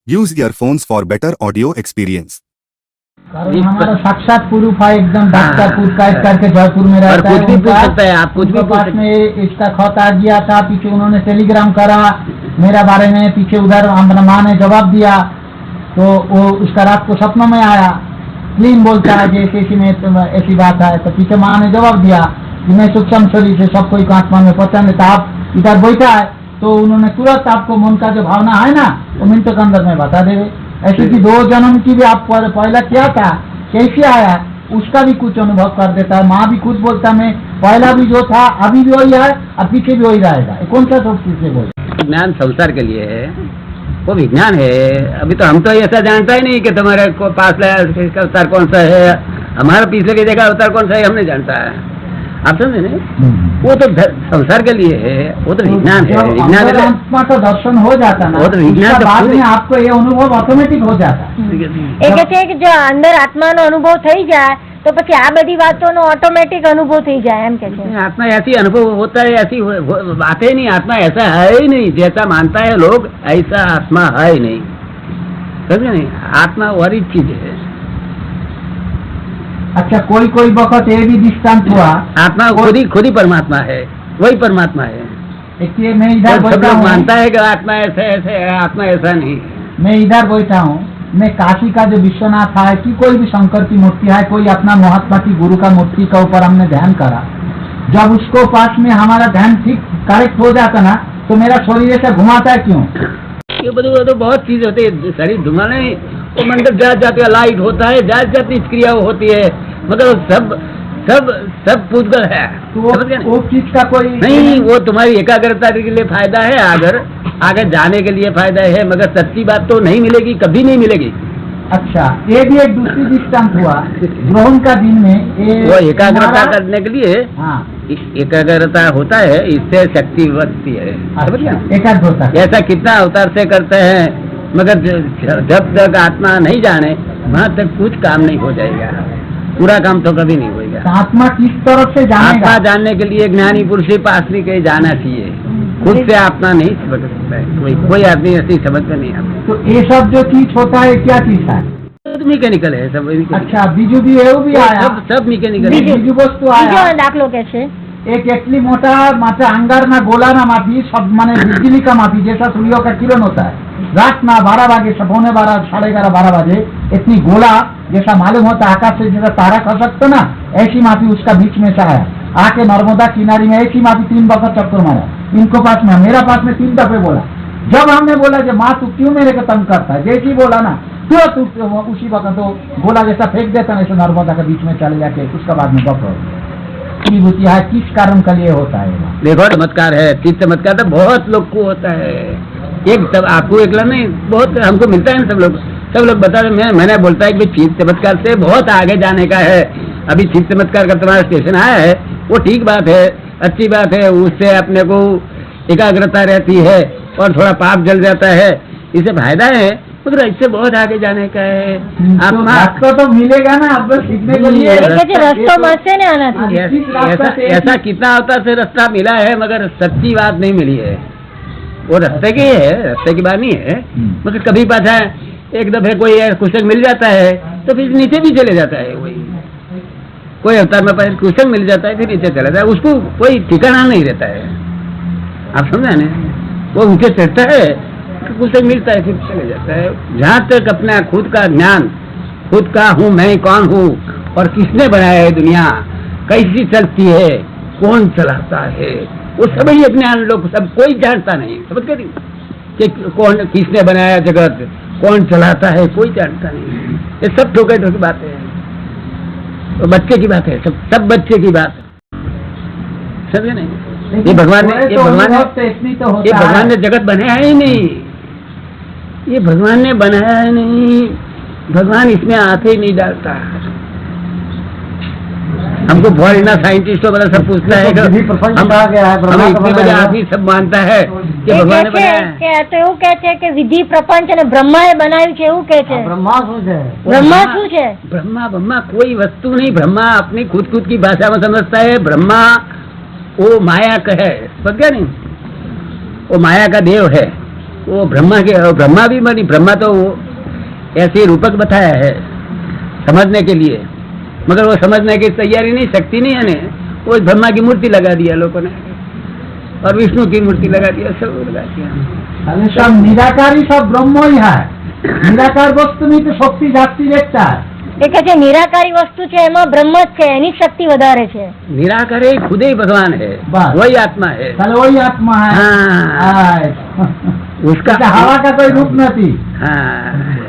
Use earphones for better audio experience. कारण हमारा साक्षात प्रूफ है एकदम डॉक्टर पुरकायत करके जयपुर में रहता है। कुछ भी पूछ सकता है, आप कुछ भी पूछ पास सकते में इसका खत आ गया था, पीछे उन्होंने टेलीग्राम करा मेरा बारे में, पीछे उधर हमारा माँ ने जवाब दिया तो वो उसका रात को सपनों में आया, क्लीन बोलता है जैसे ऐसी में ऐसी बात है, तो पीछे माँ ने जवाब दिया कि मैं सूक्ष्म शरीर से सब कोई आत्मा में पहचान लेता, आप इधर बैठा है तो उन्होंने तुरंत आपको मन का जो भावना है ना वो मिनटों के अंदर में बता देवे। ऐसे कि 2 जन्म की भी आप पहला क्या था कैसे आया उसका भी कुछ अनुभव कर देता है। माँ भी खुद बोलता मैं पहला भी जो था अभी भी वही है और पीछे भी वही रहेगा। कौन सा सब चीज से बोले ज्ञान संसार के लिए है, वो विज्ञान है। अभी तो हम तो ऐसा जानता ही नहीं कि तुम्हारे को पास इसका अवतार कौन सा है, हमारा पिछले की जगह अवतार कौन सा है हमने जानता है। आप समझे नहीं, वो तो संसार के लिए है, वो तो विज्ञान है। विज्ञान आत्मा का दर्शन हो जाता ना, वो तो विज्ञान उसका बाद में आपको ये अनुभव ऑटोमेटिक हो जाता એ કે છે કે જો અંદર આત્માનો અનુભવ થઈ જાય તો પછી આ બધી વાતોનો ઓટોમેટિક અનુભવ થઈ જાય એમ કે છે। आत्मा ऐसी अनुभव होता है, ऐसी बातें नहीं। आत्मा ऐसा है ही नहीं जैसा मानता है लोग, ऐसा आत्मा है ही नहीं। समझे नहीं, आत्मा और चीज है। अच्छा कोई कोई वक्त ये भी दृष्टांत हुआ, आत्मा खुद ही परमात्मा है, वही परमात्मा है। देखिए मैं इधर सब बैठा लोग हूँ, मानता है कि आत्मा ऐसे ऐसे है, आत्मा ऐसा नहीं। मैं इधर बैठा हूँ, मैं काशी का जो विश्वनाथ है कि कोई भी शंकर की मूर्ति है, कोई अपना महात्मा की गुरु का मूर्ति का ऊपर हमने ध्यान करा, जब उसको पास में हमारा ध्यान ठीक करेक्ट हो जाता ना तो मेरा शरीर ऐसा घुमाता है क्यों? ये बधु तो बहुत चीज होती है, शरीर घुमाने वो मंदिर जात जात का लाइट होता है, जात जात क्रिया होती है, मगर सब सब सब पूजगल है। तो समझ गए ना? वो चीज का कोई नहीं, वो तुम्हारी एकाग्रता के लिए फायदा है, आगे जाने के लिए फायदा है, मगर सच्ची बात तो नहीं मिलेगी, कभी नहीं मिलेगी। अच्छा ये भी एक दूसरी दृष्टांत हुआ, ग्रहण का दिन में वो एकाग्रता करने के लिए हाँ एकाग्रता होता है, इससे शक्ति बढ़ती है। समझ गए? एकाग्रता ऐसा कितना अवतार से करते हैं, मगर जब तक आत्मा नहीं जाने वहाँ तक कुछ काम नहीं हो जाएगा, पूरा काम तो कभी नहीं होगा। तो आत्मा किस तरफ से जानेगा? आत्मा जानने के लिए ज्ञानी पुरुष के पास नहीं कहीं जाना चाहिए, खुद से आत्मा नहीं समझ सकता है, कोई आदमी ऐसी समझ में नहीं आता। तो ये सब जो चीज होता है क्या चीज है? सब मैकेनिकल है, सब अच्छा बीजू भी है, वो भी आया, सब मैकेनिकल है। બીજું વસ્તુ આયા, બીજો દાખલો કે છે एक એટલી मोटा माथा अंगारना गोलाना माथी सब माने बिजली का माथी जैसा सूर्य का किरण होता है, रात ना 12 बजे, 11:15, 11:30, 12 बजे इतनी गोला जैसा मालूम होता है आकाश से जैसा तारा खसकता ना, ऐसी माफी उसका बीच में से आया, आके नर्मदा किनारे में ऐसी माफी 3 वक्त चक्कर मारा। इनको पास में मेरा पास में 3 दफे बोला। जब हमने बोला कि माँ तू क्यों मेरे को तंग करता है, जैसे ही बोला ना क्यों तू उसी वक्त तो गोला जैसा फेंक देता ना, ऐसे नर्मदा के बीच में चले जाके उसका बाद में गप विभूति है किस कारण के लिए होता है? देखो चमत्कार है, चित्त चमत्कार तो बहुत लोग को होता है, एक सब आपको एकला नहीं, बहुत हमको मिलता है। सब लोग बता रहे, मैंने बोलता है कि चित्त चमत्कार से बहुत आगे जाने का है। अभी चित्त चमत्कार का तुम्हारा स्टेशन आया है, वो ठीक बात है, अच्छी बात है, उससे अपने को एकाग्रता रहती है और थोड़ा पाप जल जाता है, इससे फायदा है, मतलब इससे बहुत आगे जाने का है। आपको तो मिलेगा ना, अब सीखने को लिए રસ્તો મળશે ને આનાથી। ऐसा कितना अवतार से रास्ता मिला है, मगर सच्ची बात नहीं मिली है। वो रास्ते की है, रास्ते की बात नहीं है, मगर कभी पाछा एक दफे कोई कुशल मिल जाता है तो फिर नीचे भी चले जाता है। वही कोई अवतार में पहले कुशल मिल जाता है फिर नीचे चला जाता है, उसको कोई ठिकाना नहीं रहता है। आप समझा ना, वो ऊँचे चढ़ता है कुछ मिलता है फिर चले जाता है। जहाँ तक अपना खुद का ज्ञान, खुद का हूँ मैं कौन हूँ और किसने बनाया है दुनिया, कैसी चलती है, कौन चलाता है, वो सभी अपने लोग सब कोई जानता नहीं। समझ गए कि कौन किसने बनाया जगत, कौन चलाता है, कोई जानता नहीं। ये सब ठोके ठोकी बातें हैं, तो बच्चे की बात है, सब बच्चे की बात है। समझे नहीं, ये भगवान ने जगत बनाया ही नहीं, ये भगवान ने बनाया है नहीं, भगवान इसमें हाथ ही नहीं डालता। हमको फॉरेनर साइंटिस्टों वाला सब पूछता है, हम इतने बजे आप ही सब मानता है कि भगवान ने बनाया है। તો એવું કહે છે કે વિધિ પ્રપંચ અને બ્રહ્માએ બનાવ્યું છે, એવું કહે છે। ब्रह्मा શું છે? બ્રહ્મા શું છે? ब्रह्मा कोई वस्तु नहीं, ब्रह्मा अपनी खुद की भाषा में समझता है। ब्रह्मा वो माया का है, समझ गया नहीं, वो माया का देव है, वो ब्रह्मा के, ब्रह्मा भी बनी, ब्रह्मा तो वो ऐसे रूपक बताया है समझने के लिए, मगर वो समझने की तैयारी नहीं, शक्ति नहीं है ने, वो ब्रह्मा की मूर्ति लगा दिया लोगों ने और विष्णु की मूर्ति लगा दिया, सब लगा दिया। अरे सब निराकारी, सब ब्रह्म ही है। निराकार वस्तु नहीं तो शक्ति जाती देखता है। એ કે છે નિરાકારી વસ્તુ છે એમાં બ્રહ્મ જ છે, એની શક્તિ વધારે છે। निराकार ही खुद ही भगवान है, बस। वही आत्मा है। चलो वही आत्मा है। हाँ। हाँ। उसका हवा का कोई रूप नहीं। हाँ